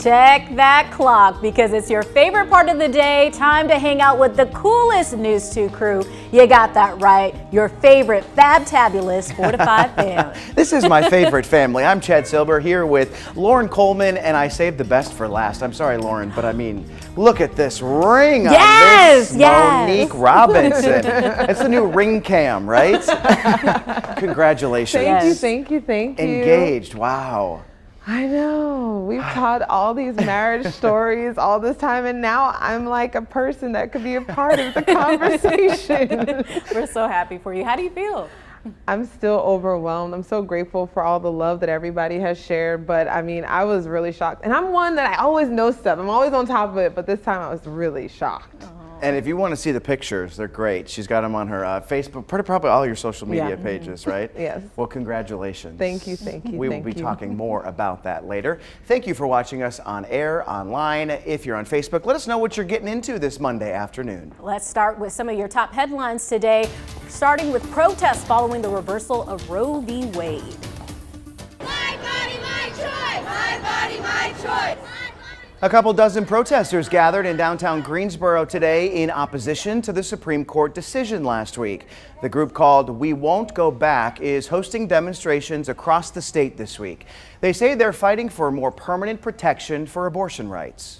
Check that clock because it's your favorite part of the day. Time to hang out with the coolest News 2 crew. You got that right. Your favorite fabtabulous 4 to 5 family. This is my favorite family. I'm Chad Silber here with Lauren Coleman, and I saved the best for last. I'm sorry, Lauren, but I mean, look at this ring on this Monique Robinson. It's the new ring cam, right? Congratulations. Thank you. Engaged, wow. I know. We've taught all these marriage stories all this time, and now I'm like a person that could be a part of the conversation. We're so happy for you. How do you feel? I'm still overwhelmed. I'm so grateful for all the love that everybody has shared, but I mean, I was really shocked. And I'm one that I always know stuff. I'm always on top of it, but this time I was really shocked. And if you want to see the pictures, they're great. She's got them on her Facebook, probably all your social media pages, right? Yes. Well, congratulations. Thank you. We will be talking more about that later. Thank you for watching us on air, online. If you're on Facebook, let us know what you're getting into this Monday afternoon. Let's start with some of your top headlines today, starting with protests following the reversal of Roe v. Wade. My body, my choice! My body, my choice! A couple dozen protesters gathered in downtown Greensboro today in opposition to the Supreme Court decision last week. The group called We Won't Go Back is hosting demonstrations across the state this week. They say they're fighting for more permanent protection for abortion rights.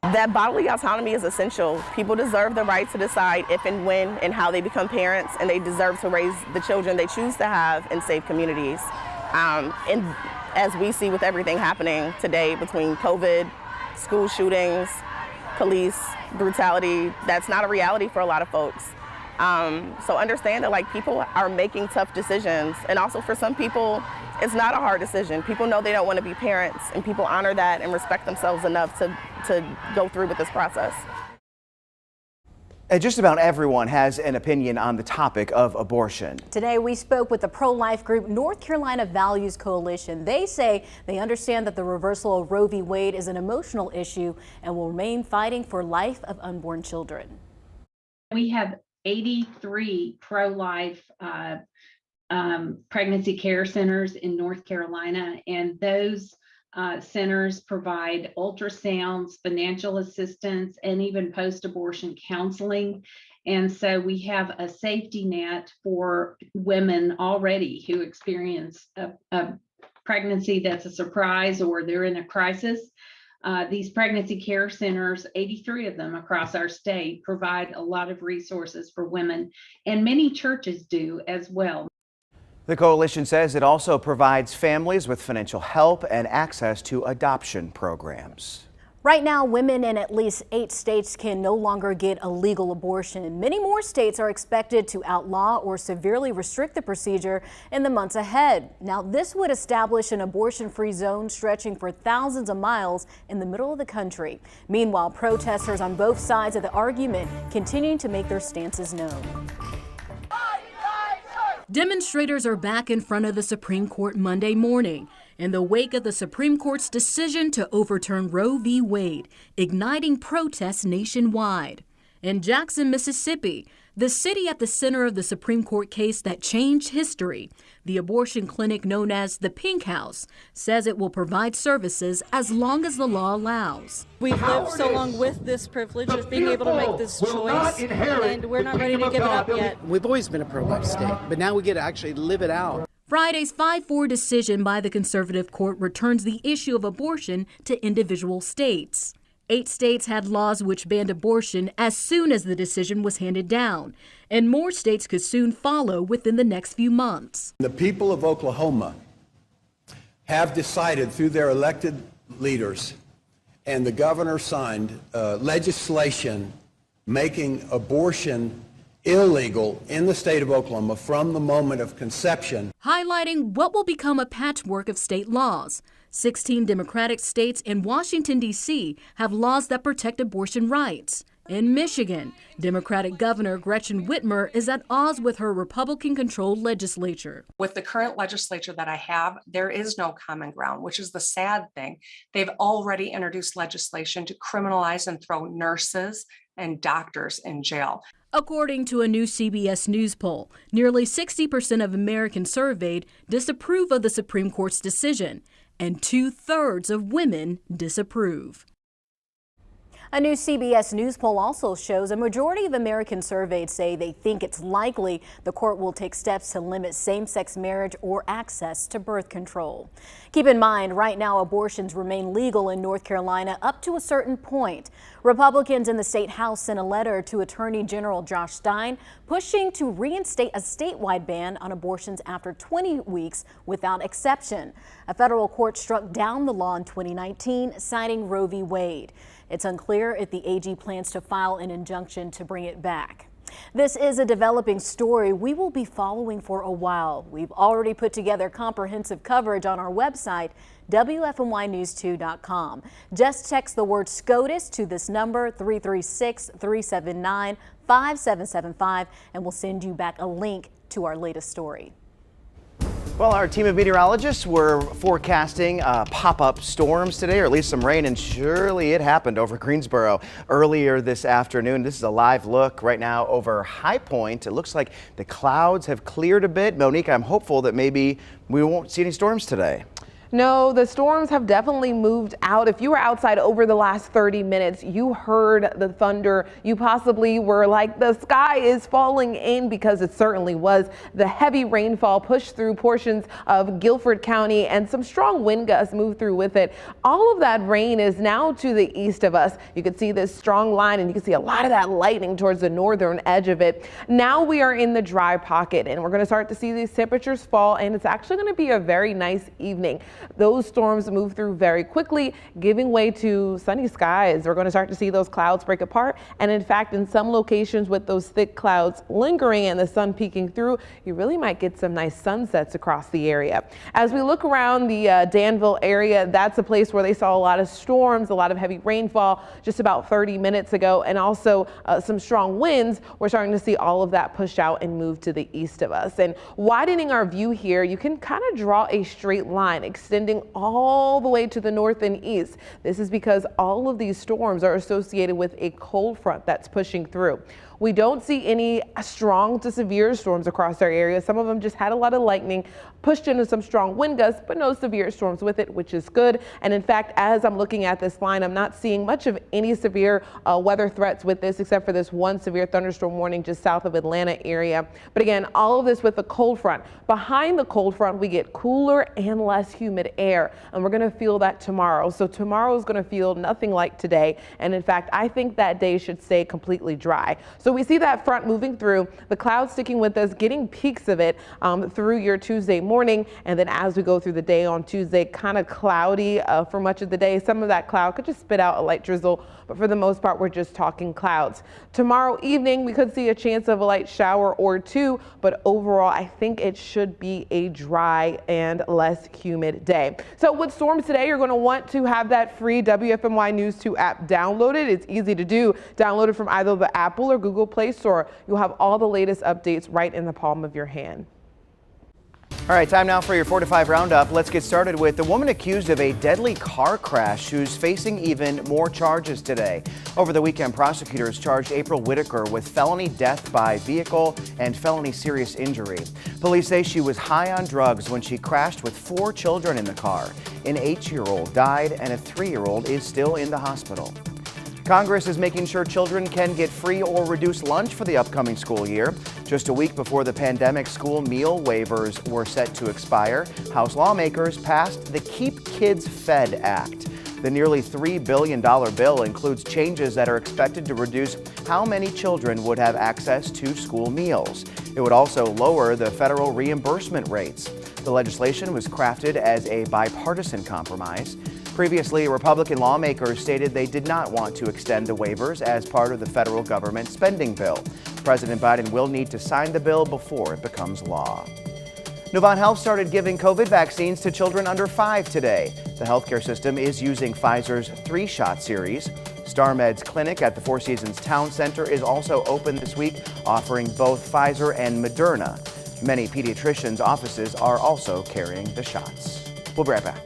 That bodily autonomy is essential. People deserve the right to decide if and when and how they become parents, and they deserve to raise the children they choose to have in safe communities. And as we see with everything happening today between COVID, school shootings, police brutality, that's not a reality for a lot of folks. So understand that people are making tough decisions, and also for some people, it's not a hard decision. People know they don't want to be parents, and people honor that and respect themselves enough to go through with this process. And just about everyone has an opinion on the topic of abortion. Today we spoke with the pro-life group North Carolina Values Coalition. They say they understand that the reversal of Roe v. Wade is an emotional issue and will remain fighting for life of unborn children. We have 83 pro-life pregnancy care centers in North Carolina, and those centers provide ultrasounds, financial assistance, and even post-abortion counseling. And so we have a safety net for women already who experience a pregnancy that's a surprise or they're in a crisis. These pregnancy care centers, 83 of them across our state, provide a lot of resources for women, and many churches do as well. The coalition says it also provides families with financial help and access to adoption programs. Right now, women in at least 8 states can no longer get a legal abortion. Many more states are expected to outlaw or severely restrict the procedure in the months ahead. Now, this would establish an abortion-free zone stretching for thousands of miles in the middle of the country. Meanwhile, protesters on both sides of the argument continue to make their stances known. Demonstrators are back in front of the Supreme Court Monday morning in the wake of the Supreme Court's decision to overturn Roe v. Wade, igniting protests nationwide. In Jackson, Mississippi, the city at the center of the Supreme Court case that changed history, the abortion clinic known as the Pink House says it will provide services as long as the law allows. We've lived so long with this privilege of being able to make this choice, and we're not ready to give it up yet. We've always been a pro-life state, but now we get to actually live it out. Friday's 5-4 decision by the conservative court returns the issue of abortion to individual states. 8 states had laws which banned abortion as soon as the decision was handed down, and more states could soon follow within the next few months. The people of Oklahoma have decided through their elected leaders, and the governor signed legislation making abortion illegal in the state of Oklahoma from the moment of conception. Highlighting what will become a patchwork of state laws. 16 Democratic states and Washington, D.C. have laws that protect abortion rights. In Michigan, Democratic Governor Gretchen Whitmer is at odds with her Republican-controlled legislature. With the current legislature that I have, there is no common ground, which is the sad thing. They've already introduced legislation to criminalize and throw nurses and doctors in jail. According to a new CBS News poll, nearly 60% of Americans surveyed disapprove of the Supreme Court's decision. and 2/3 of women disapprove. A new CBS News poll also shows a majority of Americans surveyed say they think it's likely the court will take steps to limit same-sex marriage or access to birth control. Keep in mind, right now abortions remain legal in North Carolina up to a certain point. Republicans in the state house sent a letter to Attorney General Josh Stein pushing to reinstate a statewide ban on abortions after 20 weeks without exception. A federal court struck down the law in 2019, citing Roe v. Wade. It's unclear if the AG plans to file an injunction to bring it back. This is a developing story we will be following for a while. We've already put together comprehensive coverage on our website, WFMYnews2.com. Just text the word SCOTUS to this number, 336-379-5775, and we'll send you back a link to our latest story. Well, our team of meteorologists were forecasting pop-up storms today, or at least some rain, and surely it happened over Greensboro earlier this afternoon. This is a live look right now over High Point. It looks like the clouds have cleared a bit. Monique, I'm hopeful that maybe we won't see any storms today. No, the storms have definitely moved out. If you were outside over the last 30 minutes, you heard the thunder. You possibly were like, the sky is falling in, because it certainly was. The heavy rainfall pushed through portions of Guilford County, and some strong wind gusts moved through with it. All of that rain is now to the east of us. You can see this strong line, and you can see a lot of that lightning towards the northern edge of it. Now we are in the dry pocket, and we're going to start to see these temperatures fall, and it's actually going to be a very nice evening. Those storms move through very quickly, giving way to sunny skies. We're going to start to see those clouds break apart. And in fact, in some locations with those thick clouds lingering and the sun peeking through, you really might get some nice sunsets across the area. As we look around the Danville area, that's a place where they saw a lot of storms, a lot of heavy rainfall just about 30 minutes ago, and also some strong winds. We're starting to see all of that push out and move to the east of us. And widening our view here, you can kind of draw a straight line extending all the way to the north and east. This is because all of these storms are associated with a cold front that's pushing through. We don't see any strong to severe storms across our area. Some of them just had a lot of lightning, pushed into some strong wind gusts, but no severe storms with it, which is good. And in fact, as I'm looking at this line, I'm not seeing much of any severe weather threats with this, except for this one severe thunderstorm warning just south of Atlanta area. But again, all of this with the cold front. Behind the cold front, we get cooler and less humid air, and we're going to feel that tomorrow. So tomorrow is going to feel nothing like today. And in fact, I think that day should stay completely dry. So we see that front moving through, the clouds sticking with us, getting peaks of it through your Tuesday morning. And then as we go through the day on Tuesday, kind of cloudy for much of the day. Some of that cloud could just spit out a light drizzle, but for the most part, we're just talking clouds. Tomorrow evening, we could see a chance of a light shower or two, but overall, I think it should be a dry and less humid day. So with storms today, you're going to want to have that free WFMY News 2 app downloaded. It's easy to do. Download it from either the Apple or Google Play Store. You'll have all the latest updates right in the palm of your hand. All right, time now for your 4 to 5 roundup. Let's get started with the woman accused of a deadly car crash who's facing even more charges today. Over the weekend, prosecutors charged April Whitaker with felony death by vehicle and felony serious injury. Police say she was high on drugs when she crashed with 4 children in the car. An 8-year-old died and a 3-year-old is still in the hospital. Congress is making sure children can get free or reduced lunch for the upcoming school year. Just a week before the pandemic, school meal waivers were set to expire. House lawmakers passed the Keep Kids Fed Act. The nearly $3 billion bill includes changes that are expected to reduce how many children would have access to school meals. It would also lower the federal reimbursement rates. The legislation was crafted as a bipartisan compromise. Previously, Republican lawmakers stated they did not want to extend the waivers as part of the federal government spending bill. President Biden will need to sign the bill before it becomes law. Novant Health started giving COVID vaccines to children under 5 today. The healthcare system is using Pfizer's 3-shot series. StarMed's clinic at the Four Seasons Town Center is also open this week, offering both Pfizer and Moderna. Many pediatricians' offices are also carrying the shots. We'll be right back.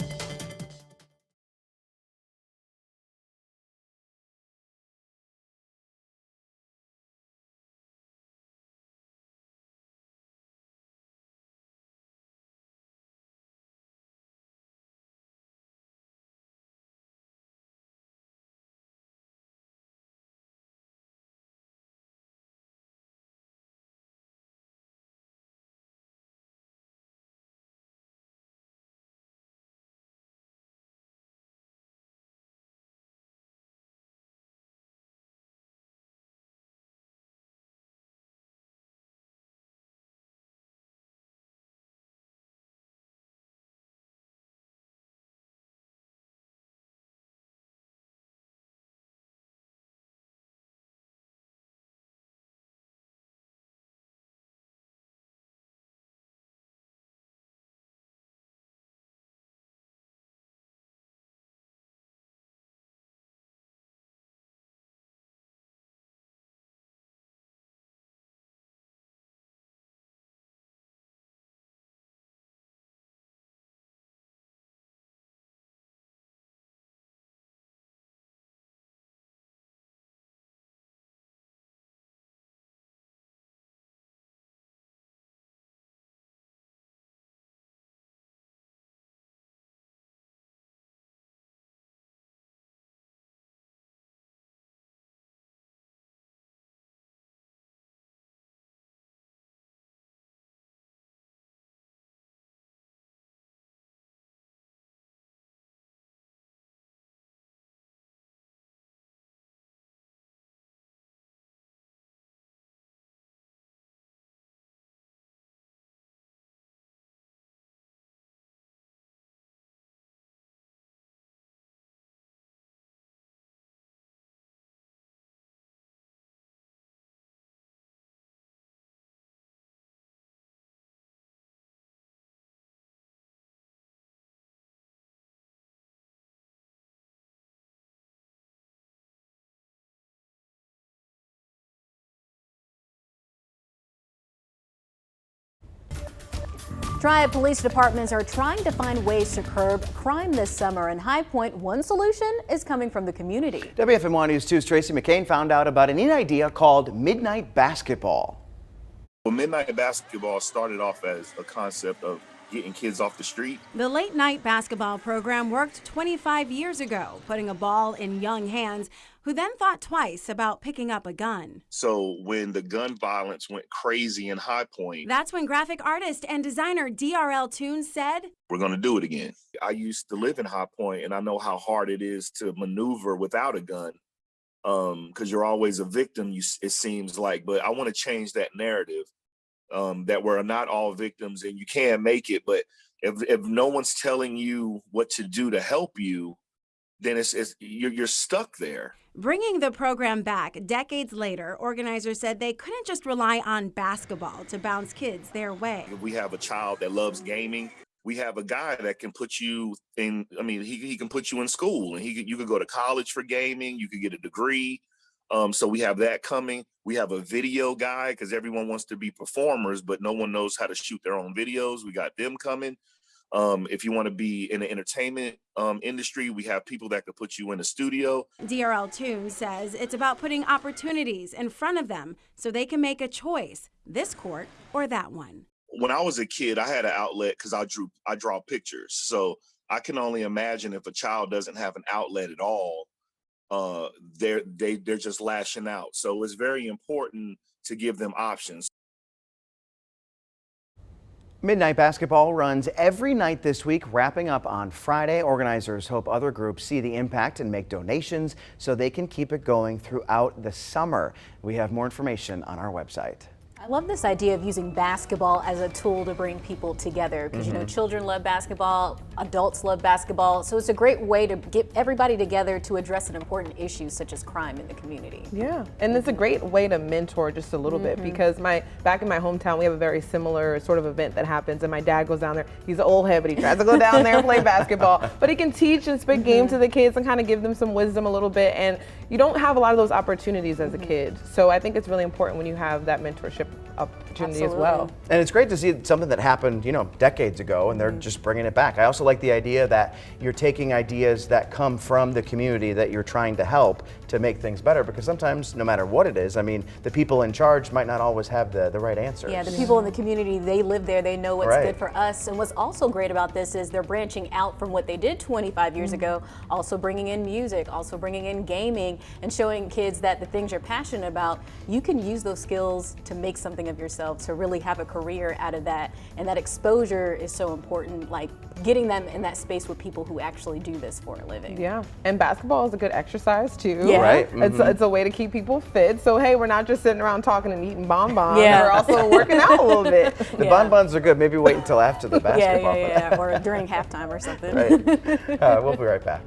Triad police departments are trying to find ways to curb crime this summer. In High Point, one solution is coming from the community. WFMY News 2's Tracy McCain found out about a neat idea called midnight basketball. Well, midnight basketball started off as a concept of getting kids off the street. The late night basketball program worked 25 years ago, putting a ball in young hands who then thought twice about picking up a gun. So when the gun violence went crazy in High Point, That's when graphic artist and designer DRL Tunes said, we're going to do it again. I used to live in High Point, and I know how hard it is to maneuver without a gun, because you're always a victim, it seems like. But I want to change that narrative, that we're not all victims and you can make it. But if no one's telling you what to do to help you, then you're stuck there. Bringing the program back decades later, organizers said they couldn't just rely on basketball to bounce kids their way. If we have a child that loves gaming, we have a guy that can put you in, he can put you in school, and you could go to college for gaming, you could get a degree. So we have that coming. We have a video guy, because everyone wants to be performers, but no one knows how to shoot their own videos. We got them coming. If you want to be in the entertainment industry, we have people that could put you in a studio. DRL Tunes says it's about putting opportunities in front of them so they can make a choice, this court or that one. When I was a kid, I had an outlet because I draw pictures. So I can only imagine if a child doesn't have an outlet at all, they're just lashing out. So it's very important to give them options. Midnight basketball runs every night this week, wrapping up on Friday. Organizers hope other groups see the impact and make donations so they can keep it going throughout the summer. We have more information on our website. I love this idea of using basketball as a tool to bring people together because, you know, children love basketball, adults love basketball. So it's a great way to get everybody together to address an important issue such as crime in the community. Yeah, and it's a great way to mentor just a little bit because back in my hometown, we have a very similar sort of event that happens, and my dad goes down there. He's an old head, but he tries to go down there and play basketball. But he can teach and spit game to the kids and kind of give them some wisdom a little bit. And you don't have a lot of those opportunities as a kid. So I think it's really important when you have that mentorship opportunity as well. And it's great to see something that happened, you know, decades ago, and they're just bringing it back. I also like the idea that you're taking ideas that come from the community that you're trying to help to make things better, because sometimes, no matter what it is, I mean, the people in charge might not always have the right answers. Yeah, the people in the community, they live there, they know what's good for us. And what's also great about this is they're branching out from what they did 25 years ago, also bringing in music, also bringing in gaming, and showing kids that the things you're passionate about, you can use those skills to make something of yourself, to really have a career out of that. And that exposure is so important, like getting them in that space with people who actually do this for a living. Yeah, and basketball is a good exercise too. Yeah. Right. It's a way to keep people fit. So hey, we're not just sitting around talking and eating bonbons. We're also working out a little bit. The bonbons are good. Maybe wait until after the basketball. Yeah, or during halftime or something. Right. We'll be right back.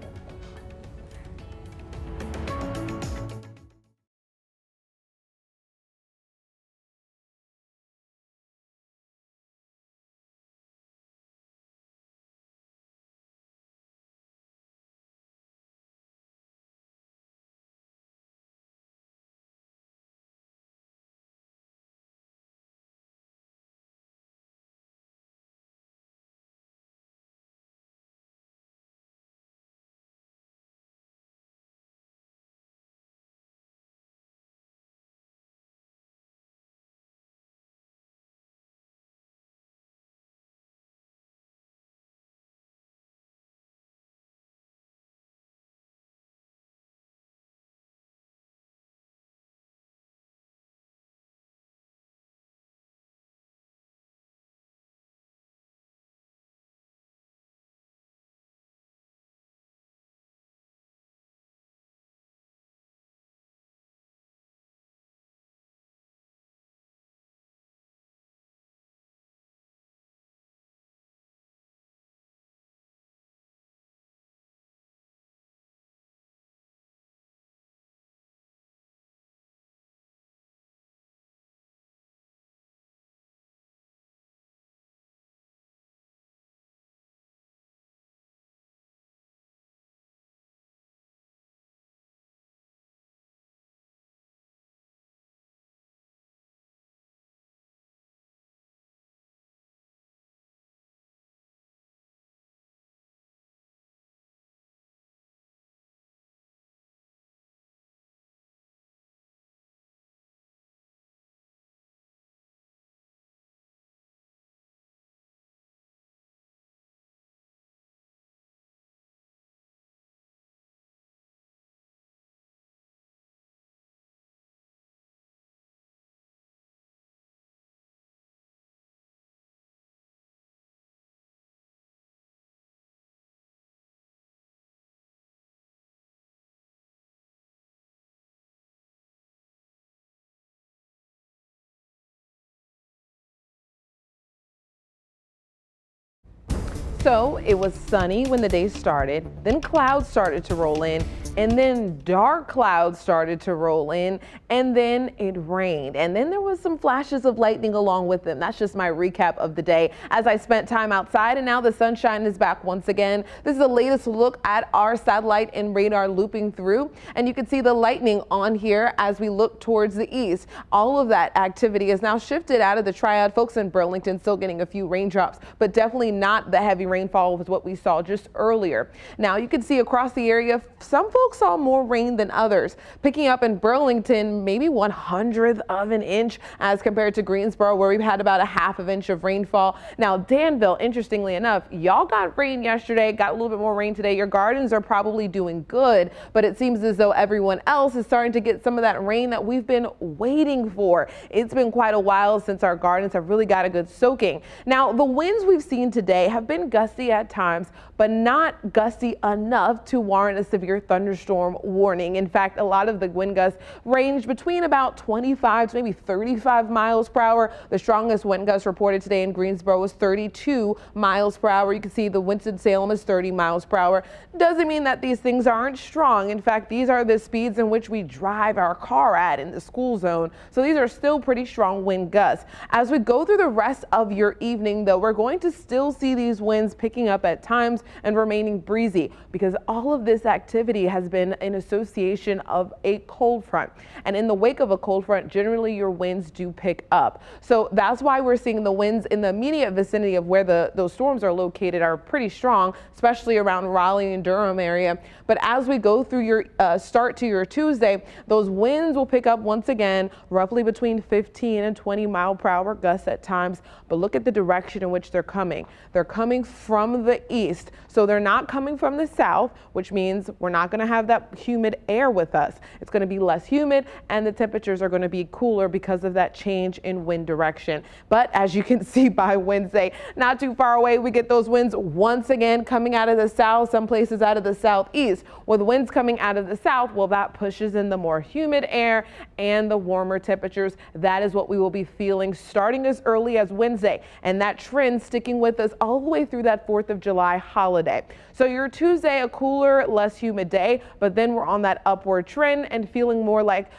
So it was sunny when the day started, then clouds started to roll in, and then dark clouds started to roll in, and then it rained. And then there was some flashes of lightning along with them. That's just my recap of the day as I spent time outside, and now the sunshine is back once again. This is the latest look at our satellite and radar looping through, and you can see the lightning on here as we look towards the east. All of that activity is now shifted out of the triad. Folks in Burlington still getting a few raindrops, but definitely not the heavy rainfall was what we saw just earlier. Now you can see across the area, some folks saw more rain than others. Picking up in Burlington, maybe 1/100th of an inch as compared to Greensboro, where we've had about a ½ inch of rainfall. Now Danville, interestingly enough, y'all got rain yesterday, got a little bit more rain today. Your gardens are probably doing good, but it seems as though everyone else is starting to get some of that rain that we've been waiting for. It's been quite a while since our gardens have really got a good soaking. Now the winds we've seen today have been gusty at times, but not gusty enough to warrant a severe thunderstorm warning. In fact, a lot of the wind gusts ranged between about 25 to maybe 35 miles per hour. The strongest wind gust reported today in Greensboro was 32 miles per hour. You can see the Winston-Salem is 30 miles per hour. Doesn't mean that these things aren't strong. In fact, these are the speeds in which we drive our car at in the school zone. So these are still pretty strong wind gusts. As we go through the rest of your evening, though, we're going to still see these winds picking up at times and remaining breezy, because all of this activity has been in association of a cold front. And in the wake of a cold front, generally your winds do pick up. So that's why we're seeing the winds in the immediate vicinity of where those storms are located are pretty strong, especially around Raleigh and Durham area. But as we go through your start to your Tuesday, those winds will pick up once again, roughly between 15 and 20 mile per hour gusts at times. But look at the direction in which they're coming. They're coming from the east. So they're not coming from the south, which means we're not going to have that humid air with us. It's going to be less humid, and the temperatures are going to be cooler because of that change in wind direction. But as you can see by Wednesday, not too far away, we get those winds once again coming out of the south, some places out of the southeast. With winds coming out of the south, well, that pushes in the more humid air and the warmer temperatures. That is what we will be feeling starting as early as Wednesday, and that trend sticking with us all the way through that 4th of July holiday. So your Tuesday, a cooler, less humid day, but then we're on that upward trend and feeling more like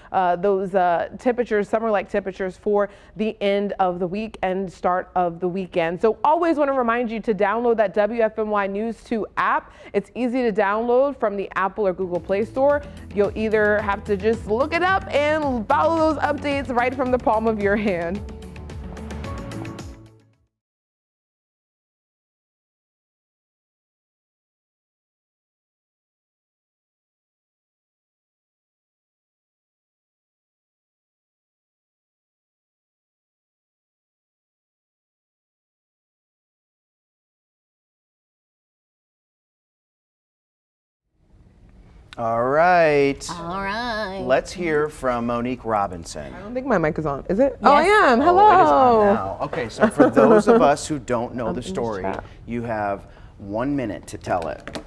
those temperatures, summer-like temperatures for the end of the week and start of the weekend. So always want to remind you to download that WFMY News 2 app. It's easy to download from the Apple or Google Play Store. You'll either have to just look it up and follow those updates right from the palm of your hand. All right. All right. Let's hear from Monique Robinson. I don't think my mic is on. Is it? Yes. Oh, I am. Hello. Oh, it is on now. Okay, so for those of us who don't know the story, you have 1 minute to tell it.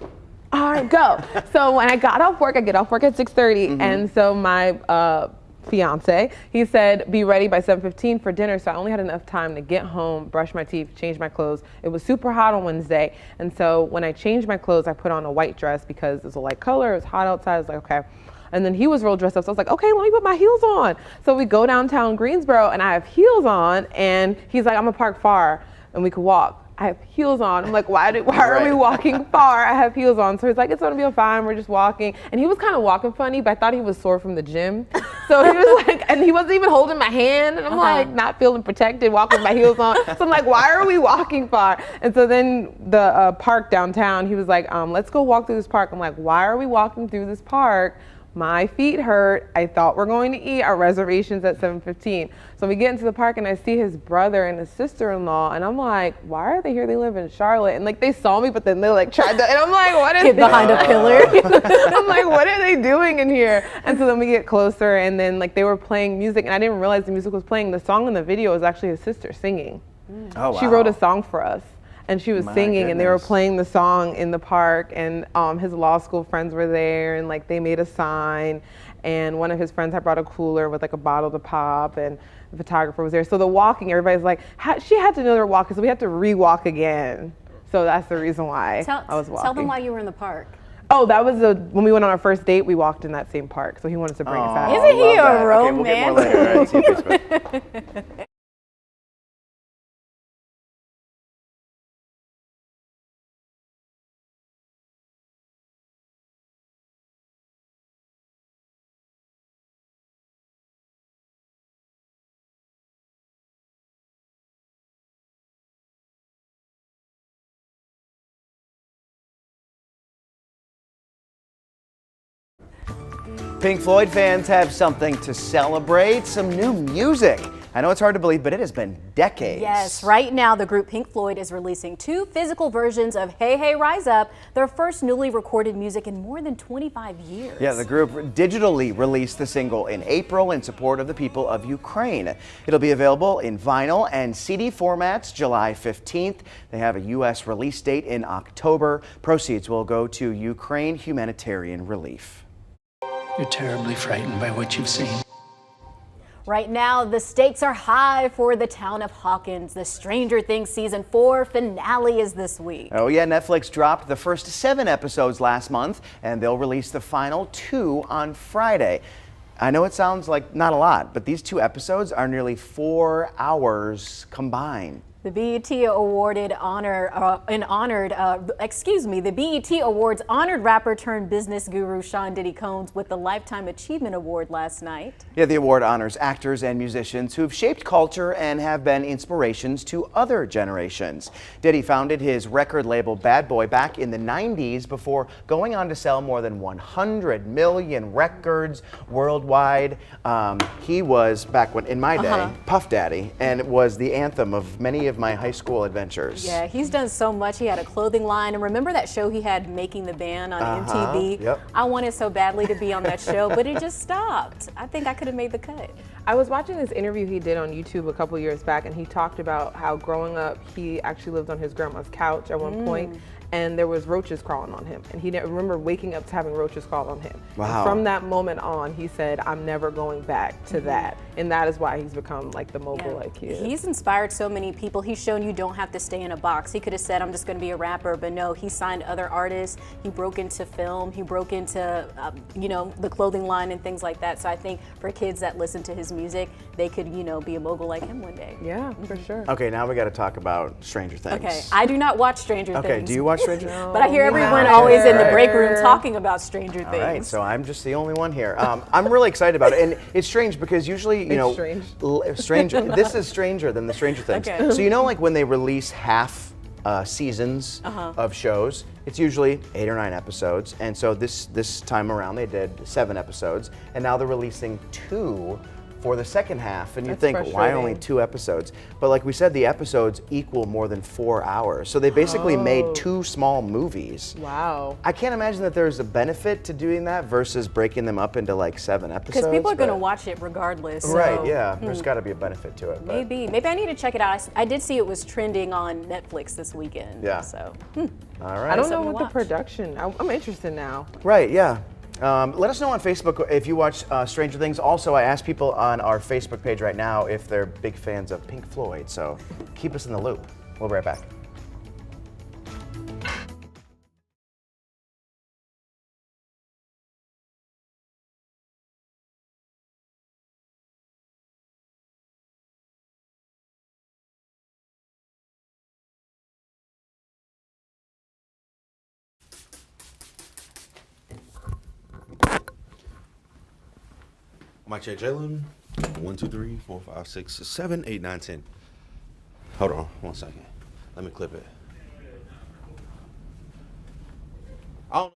All right, go. So when I got off work, I get off work at 6:30, and so my fiance, he said, be ready by 7:15 for dinner. So I only had enough time to get home, brush my teeth, change my clothes. It was super hot on Wednesday. And so when I changed my clothes, I put on a white dress because it's a light color. It was hot outside. I was like, okay. And then he was real dressed up. So I was like, okay, let me put my heels on. So we go downtown Greensboro and I have heels on, and he's like, I'm gonna park far and we could walk. I have heels on. I'm like, why are we walking far? I have heels on. So he's like, it's gonna be fine. We're just walking. And he was kind of walking funny, but I thought he was sore from the gym. So he was like, and he wasn't even holding my hand. And I'm like, not feeling protected, walking with my heels on. So I'm like, why are we walking far? And so then the park downtown, he was like, let's go walk through this park. I'm like, why are we walking through this park? My feet hurt. I thought we're going to eat. Our reservation's at 7:15. So we get into the park and I see his brother and his sister-in-law, and I'm like, why are they here? They live in Charlotte. And like they saw me, but then they like tried to, and I'm like, what is Hid behind a pillar. I'm like, what are they doing in here? And so then we get closer, and then like they were playing music, and I didn't realize the music was playing. The song in the video was actually his sister singing. Oh, wow. She wrote a song for us. And she was singing, and they were playing the song in the park, and his law school friends were there, and like they made a sign, and one of his friends had brought a cooler with like a bottle to pop, and the photographer was there. So the walking, everybody's like, she had to know they were walking, so we had to re-walk again. So that's the reason why I was walking. Tell them why you were in the park. Oh, that was when we went on our first date, we walked in that same park. So he wanted to bring us out. Isn't he a Okay, we'll get more later. All right, see you Facebook. Pink Floyd fans have something to celebrate, some new music. I know it's hard to believe, but it has been decades. Yes, right now the group Pink Floyd is releasing 2 physical versions of Hey Hey Rise Up, their first newly recorded music in more than 25 years. Yeah, the group digitally released the single in April in support of the people of Ukraine. It'll be available in vinyl and CD formats July 15th. They have a U.S. release date in October. Proceeds will go to Ukraine humanitarian relief. You're terribly frightened by what you've seen. Right now, the stakes are high for the town of Hawkins. The Stranger Things season 4 finale is this week. Oh yeah, Netflix dropped the first 7 episodes last month, and they'll release the final 2 on Friday. I know it sounds like not a lot, but these 2 episodes are nearly 4 hours combined. The BET Awards honored rapper turned business guru Sean Diddy Combs with the Lifetime Achievement Award last night. Yeah, the award honors actors and musicians who've shaped culture and have been inspirations to other generations. Diddy founded his record label Bad Boy back in the 90s before going on to sell more than 100 million records worldwide. He was, back when in my day, Puff Daddy, and it was the anthem of many of my high school adventures. Yeah, he's done so much. He had a clothing line, and remember that show he had, Making the Band, on MTV? Yep. I wanted so badly to be on that show, but it just stopped. I think I could have made the cut. I was watching this interview he did on YouTube a couple years back, and he talked about how growing up, he actually lived on his grandma's couch at one point, and there was roaches crawling on him. And he didn't remember waking up to having roaches crawl on him. Wow. And from that moment on, he said, I'm never going back to that. And that is why he's become like the mogul like he is. He's inspired so many people. He's shown you don't have to stay in a box. He could have said, I'm just going to be a rapper, but no, he signed other artists. He broke into film. He broke into, the clothing line and things like that. So I think for kids that listen to his music, they could, be a mogul like him one day. Yeah, for sure. Okay, now we got to talk about Stranger Things. Okay, I do not watch Stranger Things. Okay, do you watch Stranger Things? But I hear everyone always in the break room talking about Stranger Things. All right, so I'm just the only one here. I'm really excited about it, and it's strange because usually, this is stranger than the Stranger Things. Okay. So like when they release half seasons of shows, it's usually 8 or 9 episodes, and so this time around they did 7 episodes, and now they're releasing 2 for the second half, and you think, why only 2 episodes? But like we said, the episodes equal more than 4 hours. So they basically made 2 small movies. Wow. I can't imagine that there's a benefit to doing that versus breaking them up into like 7 episodes. Because people are going to watch it regardless. Right, yeah. There's got to be a benefit to it. But. Maybe I need to check it out. I did see it was trending on Netflix this weekend. Yeah. So, all right. I don't know what the production, I'm interested now. Right, yeah. Let us know on Facebook if you watch Stranger Things. Also, I asked people on our Facebook page right now if they're big fans of Pink Floyd, so keep us in the loop. We'll be right back. Mic check, Jalen. 1, 2, 3, 4, 5, 6, 7, 8, 9, 10. Hold on 1 second. Let me clip it. I don't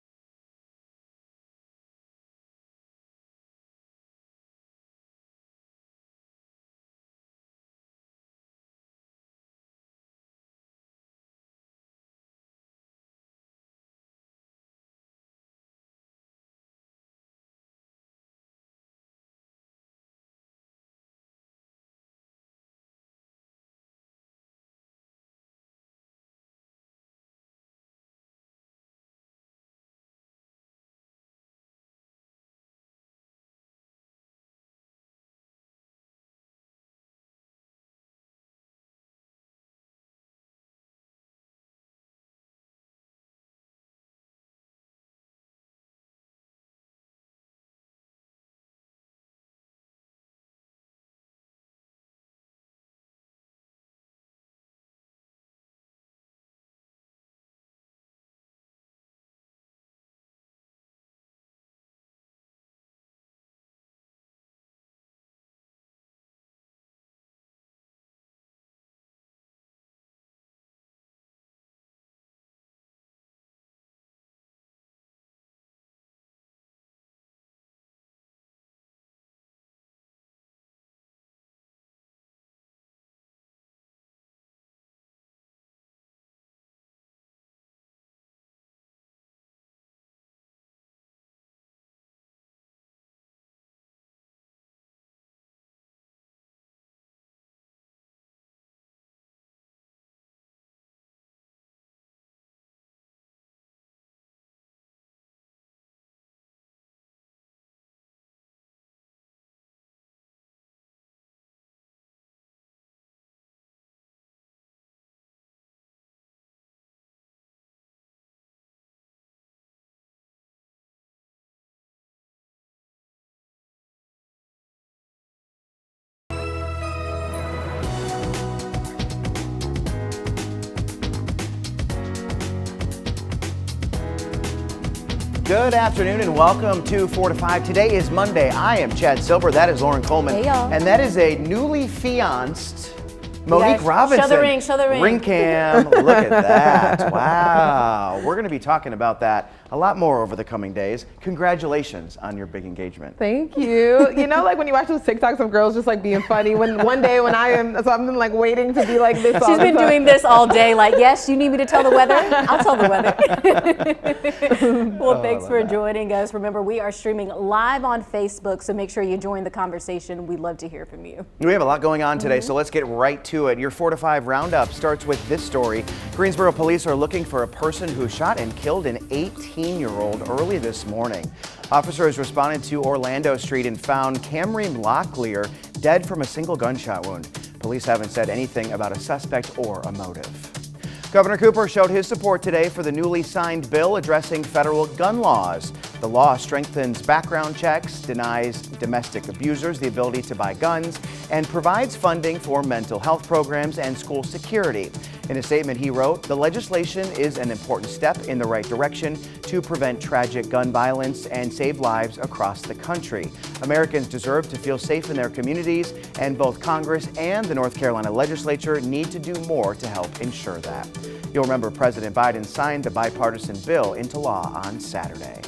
Good afternoon and welcome to 4 to 5. Today is Monday. I am Chad Silver. That is Lauren Coleman. Hey, y'all. And that is a newly fianced Monique Robinson. Show the ring, show the ring. Ring cam. Look at that. Wow. We're going to be talking about that a lot more over the coming days. Congratulations on your big engagement. Thank you. You know, like when you watch those TikToks of girls just like being funny, when one day when I'm like waiting to be like this all She's the been time. doing this all day, like, yes, you need me to tell the weather? I'll tell the weather. Well, thanks for joining us. Remember, we are streaming live on Facebook, so make sure you join the conversation. We'd love to hear from you. We have a lot going on today, so let's get right to it. Your 4 to 5 roundup starts with this story. Greensboro police are looking for a person who shot and killed an 18-year-old early this morning. Officers responded to Orlando Street and found Camryn Locklear dead from a single gunshot wound. Police haven't said anything about a suspect or a motive. Governor Cooper showed his support today for the newly signed bill addressing federal gun laws. The law strengthens background checks, denies domestic abusers the ability to buy guns, and provides funding for mental health programs and school security. In a statement he wrote, "The legislation is an important step in the right direction to prevent tragic gun violence and save lives across the country. Americans deserve to feel safe in their communities, and both Congress and the North Carolina legislature need to do more to help ensure that." You'll remember President Biden signed the bipartisan bill into law on Saturday.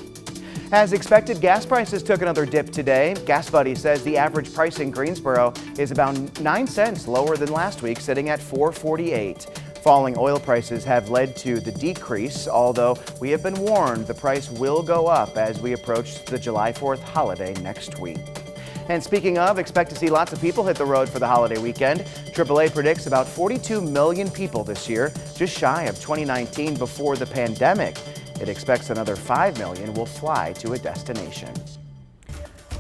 As expected, gas prices took another dip today. Gas Buddy says the average price in Greensboro is about 9 cents lower than last week, sitting at $4.48. Falling oil prices have led to the decrease, although we have been warned the price will go up as we approach the July 4th holiday next week. And speaking of, expect to see lots of people hit the road for the holiday weekend. AAA predicts about 42 million people this year, just shy of 2019 before the pandemic. It expects another 5 million will fly to a destination.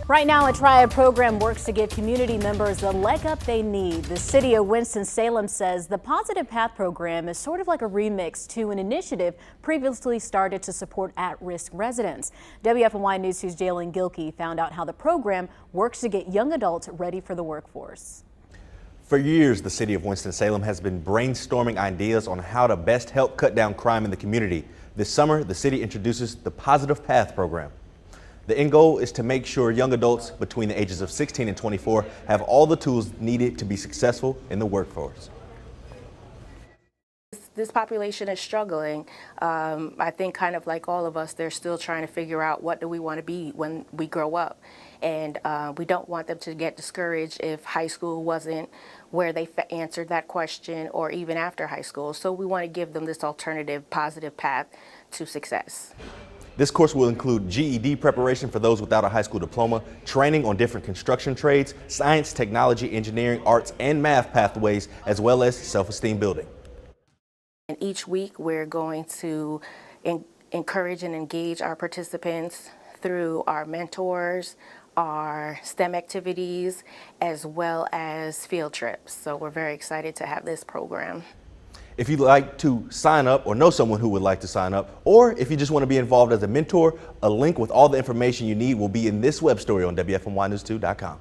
Right now, a Triad program works to give community members the leg up they need. The city of Winston-Salem says the Positive Path program is sort of like a remix to an initiative previously started to support at-risk residents. WFMY News 2's Jalen Gilkey found out how the program works to get young adults ready for the workforce. For years, the city of Winston-Salem has been brainstorming ideas on how to best help cut down crime in the community. This summer, the city introduces the Positive Path program. The end goal is to make sure young adults between the ages of 16 and 24 have all the tools needed to be successful in the workforce. This population is struggling. I think kind of like all of us, they're still trying to figure out what do we want to be when we grow up. And we don't want them to get discouraged if high school wasn't where they answered that question, or even after high school. So we want to give them this alternative, positive path to success. This course will include GED preparation for those without a high school diploma, training on different construction trades, science, technology, engineering, arts, and math pathways, as well as self-esteem building. And each week we're going to encourage and engage our participants through our mentors, our STEM activities, as well as field trips. So we're very excited to have this program. If you'd like to sign up or know someone who would like to sign up, or if you just want to be involved as a mentor, a link with all the information you need will be in this web story on WFMYnews2.com.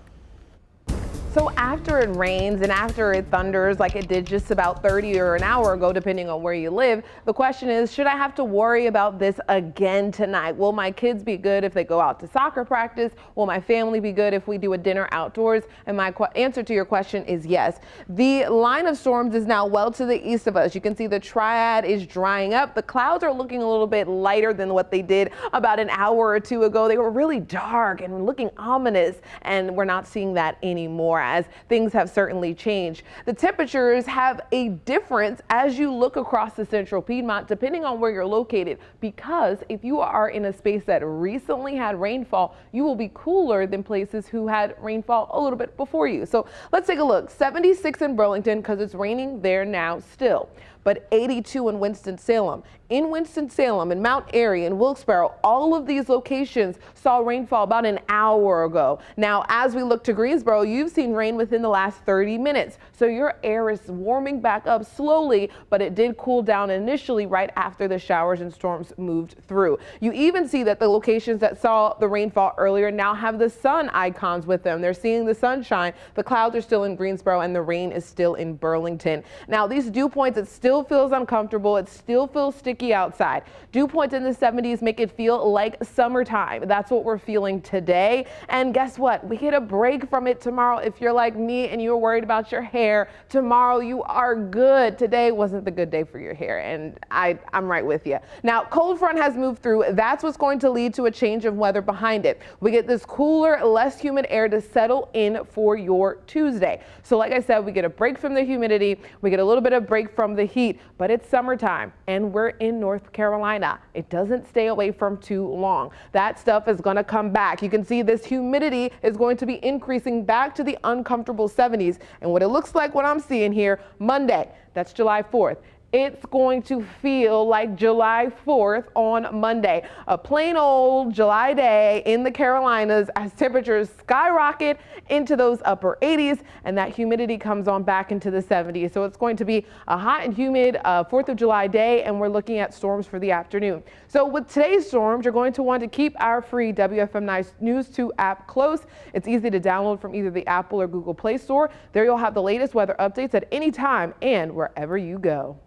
So after it rains and after it thunders like it did just about 30 or an hour ago, depending on where you live, the question is, should I have to worry about this again tonight? Will my kids be good if they go out to soccer practice? Will my family be good if we do a dinner outdoors? And my answer to your question is yes. The line of storms is now well to the east of us. You can see the Triad is drying up. The clouds are looking a little bit lighter than what they did about an hour or two ago. They were really dark and looking ominous, and we're not seeing that anymore, as things have certainly changed. The temperatures have a difference as you look across the central Piedmont, depending on where you're located, because if you are in a space that recently had rainfall, you will be cooler than places who had rainfall a little bit before you. So let's take a look. 76 in Burlington because it's raining there now still, but 82 in Winston-Salem. In Winston-Salem, in Mount Airy, in Wilkes-Barre, all of these locations saw rainfall about an hour ago. Now, as we look to Greensboro, you've seen rain within the last 30 minutes. So your air is warming back up slowly, but it did cool down initially right after the showers and storms moved through. You even see that the locations that saw the rainfall earlier now have the sun icons with them. They're seeing the sunshine. The clouds are still in Greensboro and the rain is still in Burlington. Now, these dew points, it's still still feels uncomfortable. It still feels sticky outside. Dew points in the 70s make it feel like summertime. That's what we're feeling today. And guess what? We get a break from it tomorrow. If you're like me and you're worried about your hair, tomorrow you are good. Today wasn't the good day for your hair, and I'm right with you. Now, cold front has moved through. That's what's going to lead to a change of weather behind it. We get this cooler, less humid air to settle in for your Tuesday. So like I said, we get a break from the humidity. We get a little bit of break from the heat, but it's summertime and we're in North Carolina. It doesn't stay away from too long. That stuff is going to come back. You can see this humidity is going to be increasing back to the uncomfortable 70s. And what it looks like, what I'm seeing here, Monday, that's July 4th. It's going to feel like July 4th on Monday. A plain old July day in the Carolinas as temperatures skyrocket into those upper 80s and that humidity comes on back into the 70s. So it's going to be a hot and humid 4th of July day, and we're looking at storms for the afternoon. So with today's storms, you're going to want to keep our free WFMY News 2 app close. It's easy to download from either the Apple or Google Play Store. There you'll have the latest weather updates at any time and wherever you go.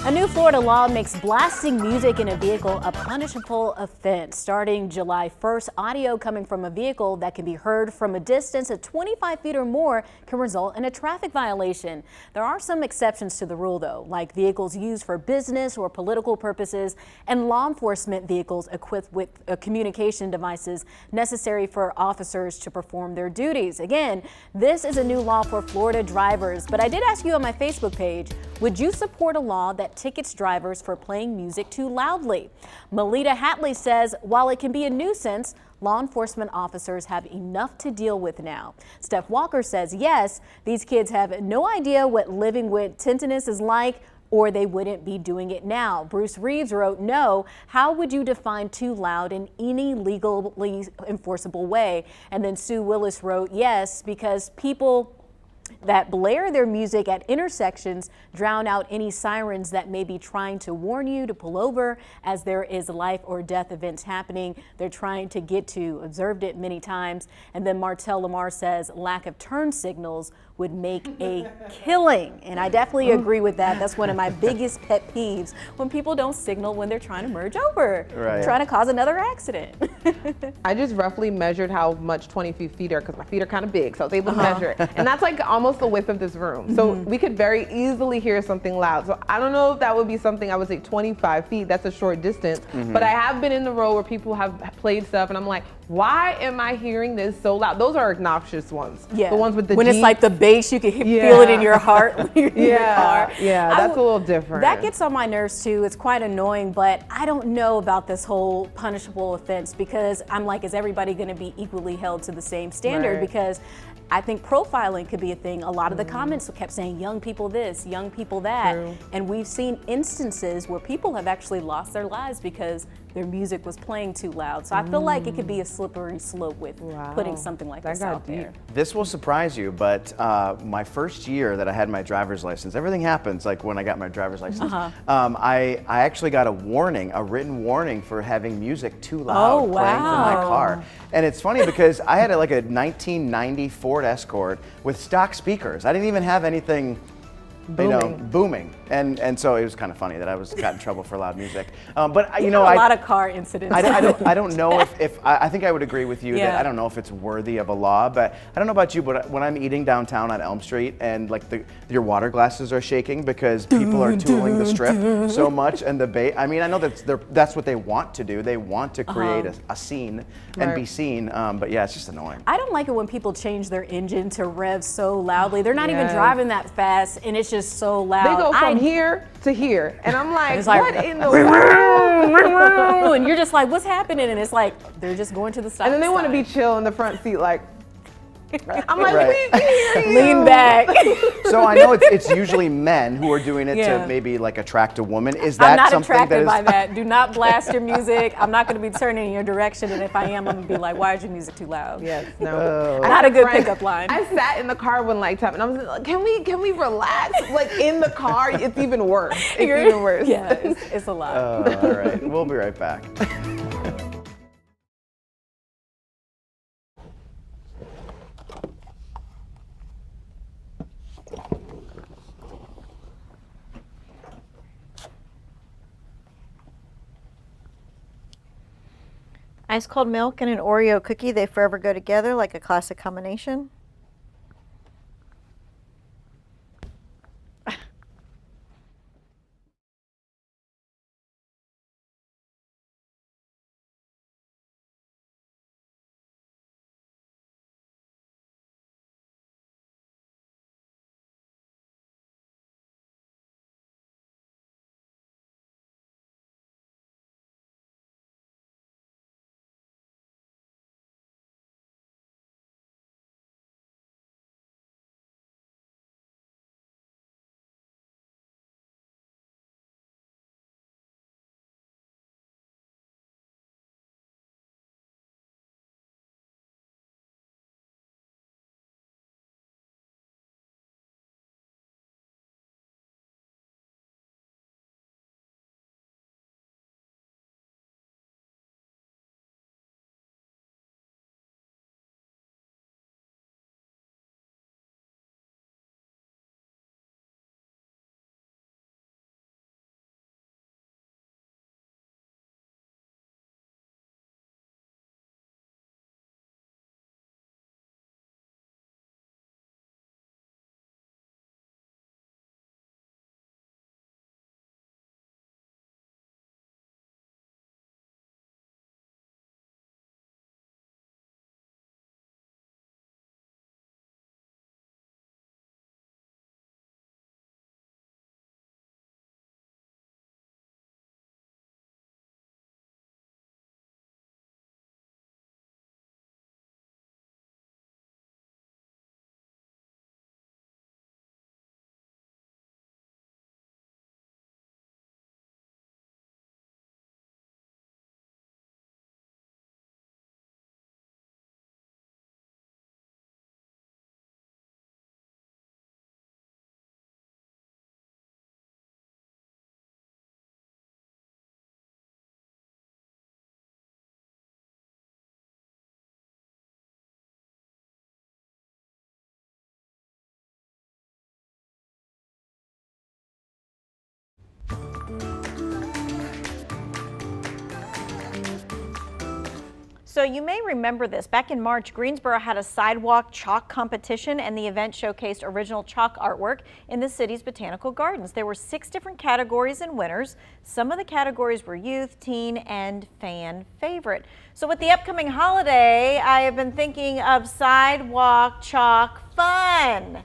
A new Florida law makes blasting music in a vehicle a punishable offense. Starting July 1st, audio coming from a vehicle that can be heard from a distance of 25 feet or more can result in a traffic violation. There are some exceptions to the rule, though, like vehicles used for business or political purposes and law enforcement vehicles equipped with communication devices necessary for officers to perform their duties. Again, this is a new law for Florida drivers, but I did ask you on my Facebook page, would you support a law that tickets drivers for playing music too loudly? Melita Hatley says while it can be a nuisance, law enforcement officers have enough to deal with now. Steph Walker says yes, these kids have no idea what living with tinnitus is like, or they wouldn't be doing it now. Bruce Reeves wrote, no, how would you define too loud in any legally enforceable way? And then Sue Willis wrote, yes, because people that blare their music at intersections drown out any sirens that may be trying to warn you to pull over as there is life or death events happening they're trying to get to. Observed it many times. And then Martel Lamar says lack of turn signals would make a killing. And I definitely agree with that. That's one of my biggest pet peeves, when people don't signal when they're trying to merge over, trying to cause another accident. I just roughly measured how much 20 feet are because my feet are kind of big, so I was able to measure it. And that's like almost the width of this room. So we could very easily hear something loud. So I don't know if that would be something, I would say 25 feet, that's a short distance. But I have been in the row where people have played stuff and I'm like, why am I hearing this so loud? Those are obnoxious ones. Yeah. The ones with the when Jeep. it's like the bass, you can feel it in your heart when you're in your car. Yeah, that's a little different. That gets on my nerves too. It's quite annoying, but I don't know about this whole punishable offense because I'm like, is everybody going to be equally held to the same standard? Because I think profiling could be a thing. A lot of the comments kept saying young people this, young people that. And we've seen instances where people have actually lost their lives because their music was playing too loud. So I feel like it could be a slippery slope with putting something like this out there. This will surprise you, but my first year that I had my driver's license, everything happens like when I got my driver's license. I actually got a warning, a written warning for having music too loud playing from my car. And it's funny because I had like a 1990 Ford Escort with stock speakers. I didn't even have anything booming. And so it was kind of funny that I got in trouble for loud music. But you know, a lot of car incidents. I don't know if I think I would agree with you that I don't know if it's worthy of a law, but I don't know about you, but when I'm eating downtown on Elm Street and like your water glasses are shaking because people are tooling the strip so much and I mean, I know that's what they want to do. They want to create a scene and be seen, but yeah, it's just annoying. I don't like it when people change their engine to rev so loudly. They're not even driving that fast and it's just so loud. They go from here to here, and I'm like, what in the world? And you're just like, what's happening? And it's like, they're just going to the side. And then they want to be chill in the front seat, like, I'm like, we can hear you. Lean back. So I know it's usually men who are doing it to maybe like attract a woman. Is that I'm not something attracted that is... by that. Do not blast your music. I'm not going to be turning in your direction. And if I am, I'm going to be like, why is your music too loud? Yes, no. Not a good pickup line. I sat in the car one nighttime and I was like, can we relax? Like in the car, it's even worse. It's even worse. Yeah, it's a lot. All right, we'll be right back. Ice cold milk and an Oreo cookie, they forever go together like a classic combination. So you may remember this. Back in March, Greensboro had a sidewalk chalk competition, and the event showcased original chalk artwork in the city's botanical gardens. There were 6 different categories and winners. Some of the categories were youth, teen, and fan favorite. So with the upcoming holiday, I have been thinking of sidewalk chalk fun.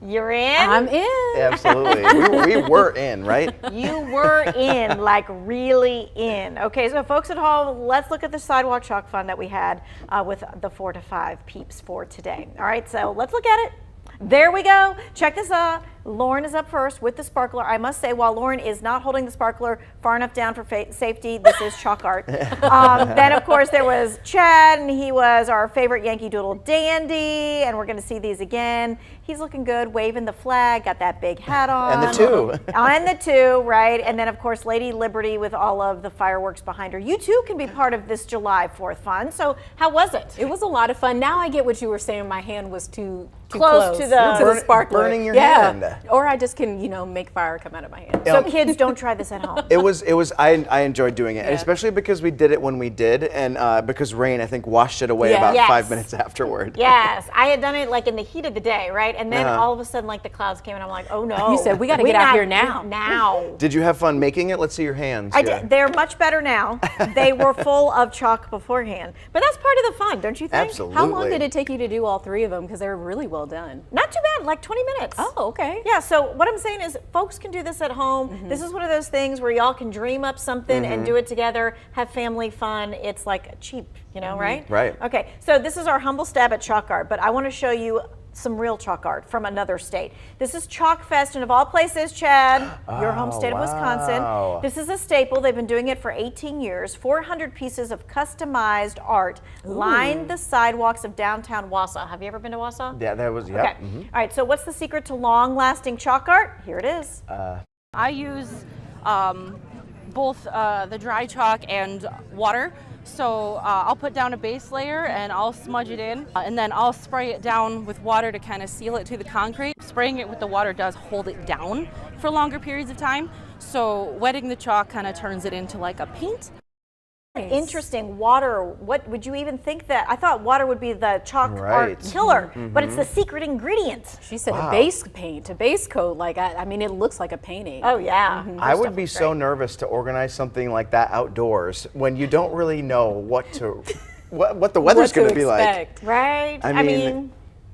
You're in? I'm in. Absolutely. We were in, right? You were in, like really in. Okay, so folks at home, let's look at the sidewalk chalk fun that we had with the 4 to 5 peeps for today. All right, so let's look at it. There we go. Check this out. Lauren is up first with the sparkler. I must say, while Lauren is not holding the sparkler far enough down for safety, this is chalk art. Then, of course, there was Chad, and he was our favorite Yankee Doodle dandy, and we're going to see these again. He's looking good, waving the flag, got that big hat on. And the 2. And the 2, right? And then, of course, Lady Liberty with all of the fireworks behind her. You, too, can be part of this July 4th fun. So how was it? It was a lot of fun. Now I get what you were saying. My hand was too close to the sparkler. Burning your hand. Or I just can, make fire come out of my hand. So kids, don't try this at home. I enjoyed doing it, and especially because we did it when we did, and because rain, I think, washed it away about 5 minutes afterward. Yes, I had done it like in the heat of the day, right? And then all of a sudden, like the clouds came, and I'm like, oh no. You said, we got to get out here now. Now. Did you have fun making it? Let's see your hands. I did. They're much better now. They were full of chalk beforehand. But that's part of the fun, don't you think? Absolutely. How long did it take you to do all 3 of them? Because they were really well done. Not too bad, like 20 minutes. Oh, okay. Yeah, so what I'm saying is folks can do this at home. This is one of those things where y'all can dream up something and do it together, have family fun. It's like cheap, right? Right. Okay, so this is our humble stab at chalk art, but I want to show you some real chalk art from another state. This is Chalk Fest, and of all places, Chad, your home state of Wisconsin. This is a staple. They've been doing it for 18 years. 400 pieces of customized art line the sidewalks of downtown Wausau. Have you ever been to Wausau? Yeah, that was, Okay. Mm-hmm. All right, so what's the secret to long-lasting chalk art? Here it is. I use both the dry chalk and water. So I'll put down a base layer and I'll smudge it in, and then I'll spray it down with water to kind of seal it to the concrete. Spraying it with the water does hold it down for longer periods of time. So wetting the chalk kind of turns it into like a paint. Interesting. Water, what would you even think that? I thought water would be the chalk art killer, but it's the secret ingredient. She said a base paint, a base coat. Like, I mean, it looks like a painting. Oh, yeah. I would be so nervous to organize something like that outdoors when you don't really know what the weather's going to be like. Right. I mean,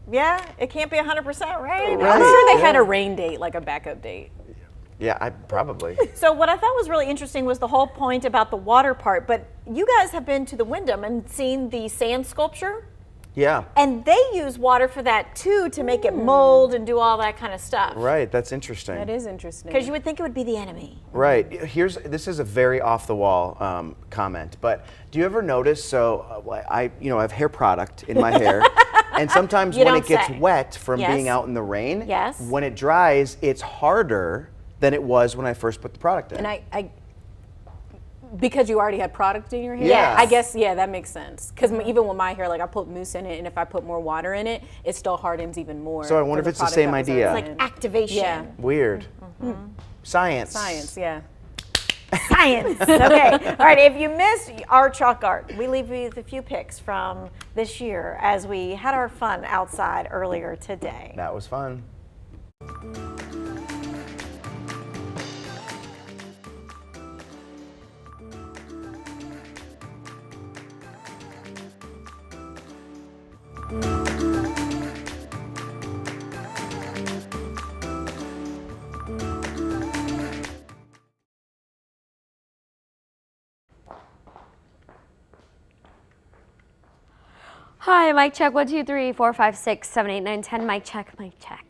yeah, it can't be 100%, right? I'm sure they had a rain date, like a backup date. Yeah, probably. So what I thought was really interesting was the whole point about the water part, but you guys have been to the Wyndham and seen the sand sculpture? Yeah. And they use water for that too, to make it mold and do all that kind of stuff. Right, that's interesting. That is interesting. Because you would think it would be the enemy. Right. This is a very off the wall comment, but do you ever notice? So I have hair product in my hair, and sometimes when it gets wet from being out in the rain, when it dries, it's harder than it was when I first put the product in. And I because you already had product in your hair? Yeah. I guess, that makes sense. Because even with my hair, like I put mousse in it, and if I put more water in it, it still hardens even more. So I wonder if it's the same idea. It's like activation. Yeah. Weird. Science. Science, yeah. Science. Okay. All right. If you missed our chalk art, we leave you with a few pics from this year as we had our fun outside earlier today. That was fun. Hi, mic check, 1, 2, 3, 4, 5, 6, 7, 8, 9, 10, mic check, mic check.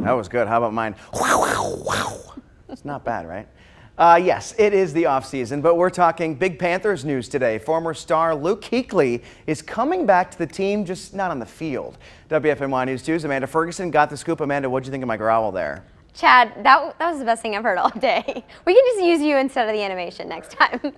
That was good. How about mine? It's not bad, right? Yes, it is the off-season, but we're talking big Panthers news today. Former star Luke Kuechly is coming back to the team, just not on the field. WFMY News 2's Amanda Ferguson got the scoop. Amanda, what'd you think of my growl there? Chad, that was the best thing I've heard all day. We can just use you instead of the animation next time.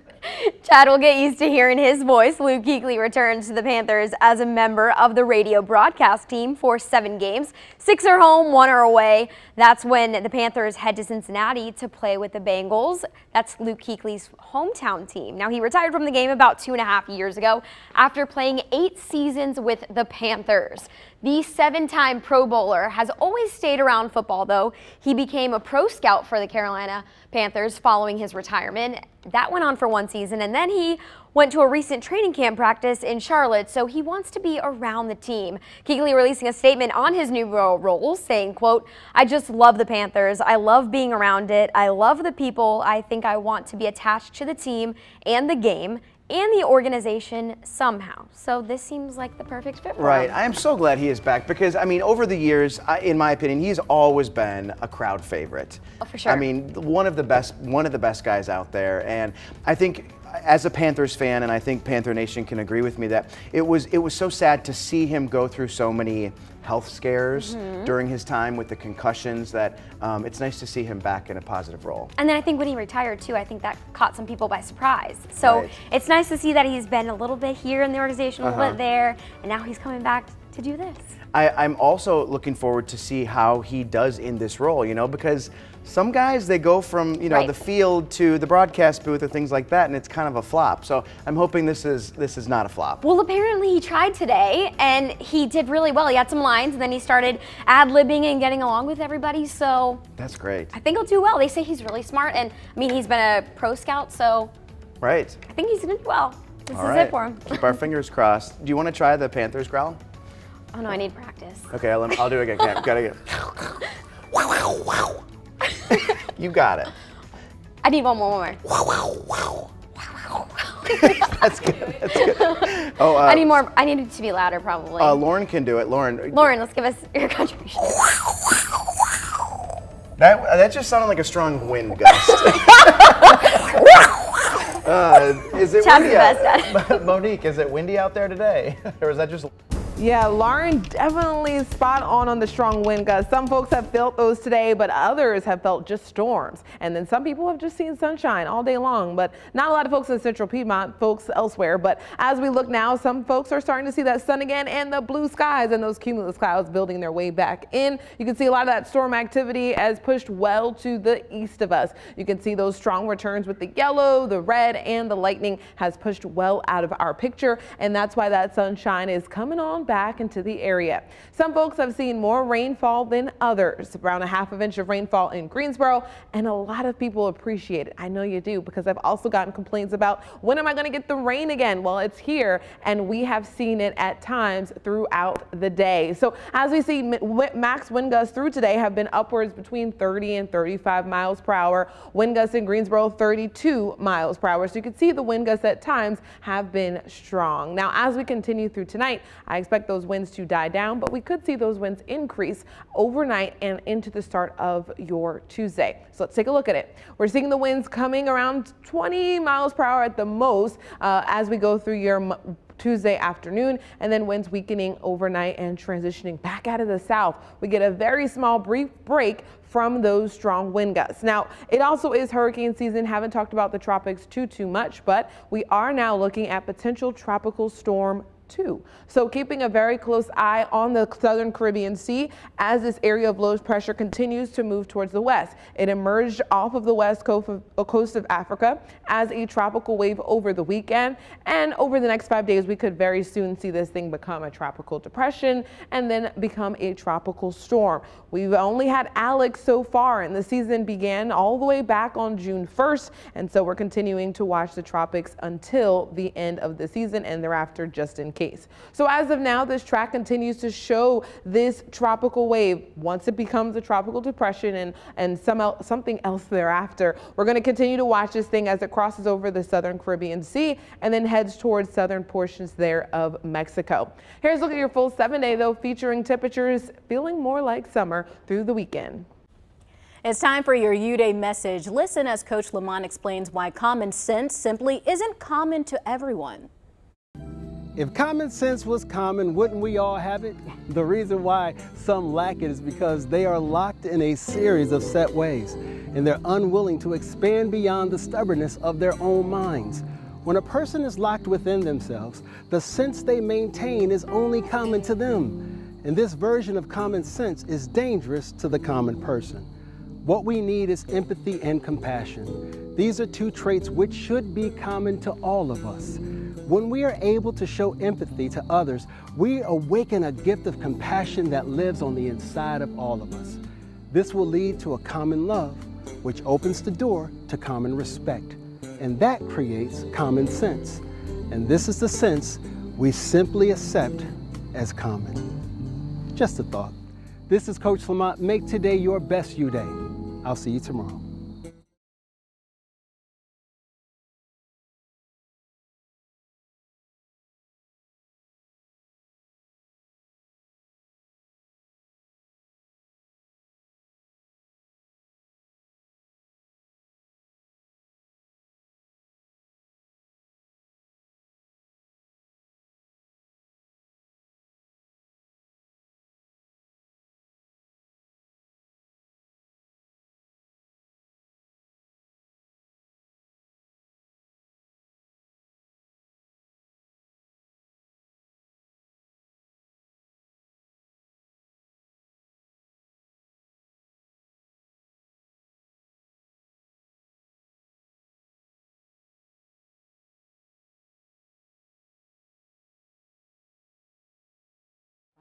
Chad will get used to hearing his voice. Luke Kuechly returns to the Panthers as a member of the radio broadcast team for 7 games. 6 are home, 1 are away. That's when the Panthers head to Cincinnati to play with the Bengals. That's Luke Kuechly's hometown team. Now, he retired from the game about 2.5 years ago after playing 8 seasons with the Panthers. The 7-time Pro Bowler has always stayed around football, though. He became a pro scout for the Carolina Panthers following his retirement. That went on for 1 season, and then he went to a recent training camp practice in Charlotte, so he wants to be around the team. Kuechly releasing a statement on his new role saying, quote, "I just love the Panthers. I love being around it. I love the people. I think I want to be attached to the team and the game and the organization somehow." So this seems like the perfect fit for him. Right. I am so glad he is back because, I mean, over the years, in my opinion, he's always been a crowd favorite. Oh, for sure. I mean, one of the best guys out there. And I think as a Panthers fan, and I think Panther Nation can agree with me, that it was so sad to see him go through so many health scares during his time with the concussions that it's nice to see him back in a positive role. And then I think when he retired too, I think that caught some people by surprise. So it's nice to see that he's been a little bit here in the organization, a little bit there, and now he's coming back to do this. I'm also looking forward to see how he does in this role, you know, because some guys, they go from, you know, the field to the broadcast booth or things like that, and it's kind of a flop. So I'm hoping this is not a flop. Well, apparently he tried today, and he did really well. He had some lines, and then he started ad-libbing and getting along with everybody, so that's great. I think he'll do well. They say he's really smart, and I mean, he's been a pro scout, so I think he's gonna do well. This is it for him. Keep our fingers crossed. Do you want to try the Panthers growl? Oh no, I need practice. Okay, I'll do it again. Gotta get. You got it. I need one more. That's good. That's good. Oh, I need more. I need it to be louder, probably. Lauren can do it. Lauren, let's give us your contribution. That just sounded like a strong wind gust. Is it windy out? Monique, is it windy out there today, or is that just? Yeah, Lauren definitely spot on the strong wind gusts. Some folks have felt those today, but others have felt just storms. And then some people have just seen sunshine all day long, but not a lot of folks in Central Piedmont, folks elsewhere. But as we look now, some folks are starting to see that sun again and the blue skies and those cumulus clouds building their way back in. You can see a lot of that storm activity has pushed well to the east of us. You can see those strong returns with the yellow, the red, and the lightning has pushed well out of our picture. And that's why that sunshine is coming on back into the area. Some folks have seen more rainfall than others, around 1/2 inch of rainfall in Greensboro, and a lot of people appreciate it. I know you do, because I've also gotten complaints about when am I going to get the rain again? Well, it's here, and we have seen it at times throughout the day. So as we see, max wind gusts through today have been upwards between 30 and 35 miles per hour. Wind gusts in Greensboro, 32 miles per hour. So you can see the wind gusts at times have been strong. Now, as we continue through tonight, I expect those winds to die down, but we could see those winds increase overnight and into the start of your Tuesday. So let's take a look at it. We're seeing the winds coming around 20 miles per hour at the most as we go through your Tuesday afternoon, and then winds weakening overnight and transitioning back out of the south. We get a very small brief break from those strong wind gusts. Now, it also is hurricane season. Haven't talked about the tropics too much, but we are now looking at potential tropical storm 2. So keeping a very close eye on the southern Caribbean Sea as this area of low pressure continues to move towards the west. It emerged off of the west coast of Africa as a tropical wave over the weekend, and over the next 5 days we could very soon see this thing become a tropical depression and then become a tropical storm. We've only had Alex so far, and the season began all the way back on June 1st, and so we're continuing to watch the tropics until the end of the season and thereafter, just in case. So as of now, this track continues to show this tropical wave. Once it becomes a tropical depression and something else thereafter, we're going to continue to watch this thing as it crosses over the southern Caribbean Sea and then heads towards southern portions there of Mexico. Here's a look at your full 7-day though, featuring temperatures feeling more like summer through the weekend. It's time for your U-Day message. Listen as Coach Lamont explains why common sense simply isn't common to everyone. If common sense was common, wouldn't we all have it? The reason why some lack it is because they are locked in a series of set ways, and they're unwilling to expand beyond the stubbornness of their own minds. When a person is locked within themselves, the sense they maintain is only common to them. And this version of common sense is dangerous to the common person. What we need is empathy and compassion. These are two traits which should be common to all of us. When we are able to show empathy to others, we awaken a gift of compassion that lives on the inside of all of us. This will lead to a common love, which opens the door to common respect. And that creates common sense. And this is the sense we simply accept as common. Just a thought. This is Coach Lamont. Make today your best U-Day. I'll see you tomorrow.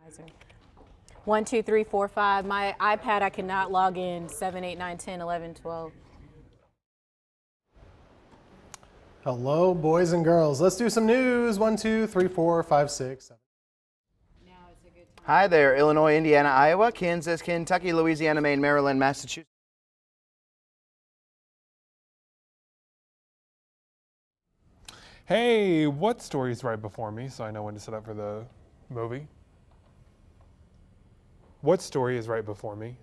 advisor. 1, 2, 3, 4, 5. My iPad, I cannot log in. 7, 8, 9, 10, 11, 12. Hello, boys and girls. Let's do some news. 1, 2, 3, 4, 5, 6, 7. Hi there, Illinois, Indiana, Iowa, Kansas, Kentucky, Louisiana, Maine, Maryland, Massachusetts. Hey, what story is right before me so I know when to set up for the movie? What story is right before me?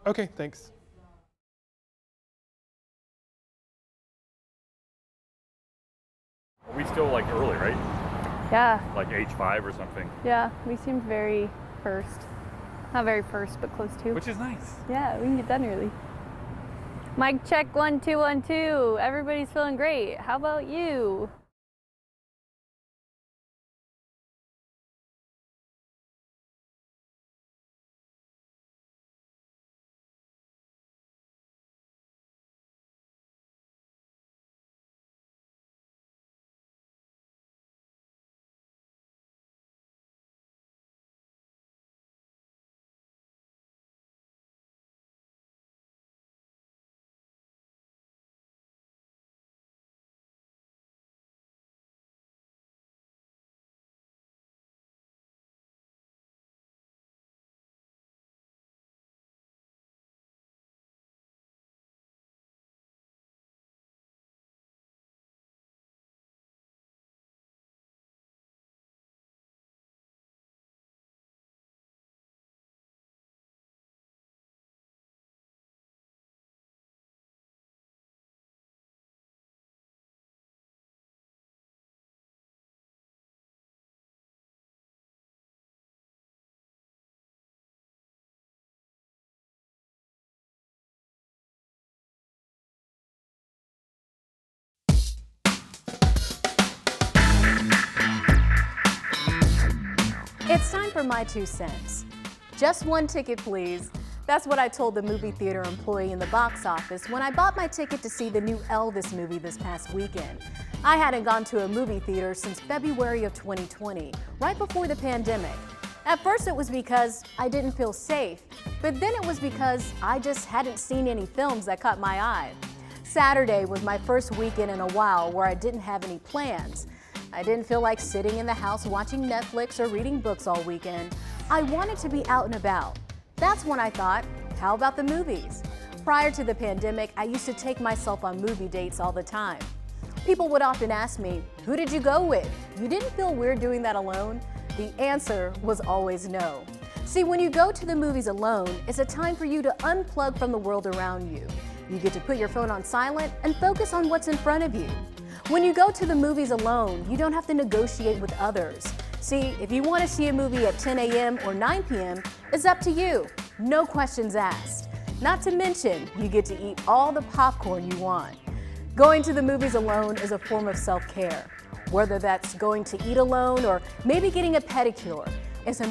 Okay, thanks. Are we still like early, right? Yeah. Like age 5 or something. Yeah, we seemed very first. Not very first, but close to. Which is nice. Yeah, we can get done early. Mic check 1, 2, 1, 2. Everybody's feeling great. How about you? It's time for my 2 cents. Just 1 ticket, please. That's what I told the movie theater employee in the box office when I bought my ticket to see the new Elvis movie this past weekend. I hadn't gone to a movie theater since February of 2020, right before the pandemic. At first it was because I didn't feel safe, but then it was because I just hadn't seen any films that caught my eye. Saturday was my first weekend in a while where I didn't have any plans. I didn't feel like sitting in the house watching Netflix or reading books all weekend. I wanted to be out and about. That's when I thought, how about the movies? Prior to the pandemic, I used to take myself on movie dates all the time. People would often ask me, who did you go with? You didn't feel weird doing that alone? The answer was always no. See, when you go to the movies alone, it's a time for you to unplug from the world around you. You get to put your phone on silent and focus on what's in front of you. When you go to the movies alone, you don't have to negotiate with others. See, if you want to see a movie at 10 a.m. or 9 p.m., it's up to you. No questions asked. Not to mention, you get to eat all the popcorn you want. Going to the movies alone is a form of self-care. Whether that's going to eat alone or maybe getting a pedicure, it's important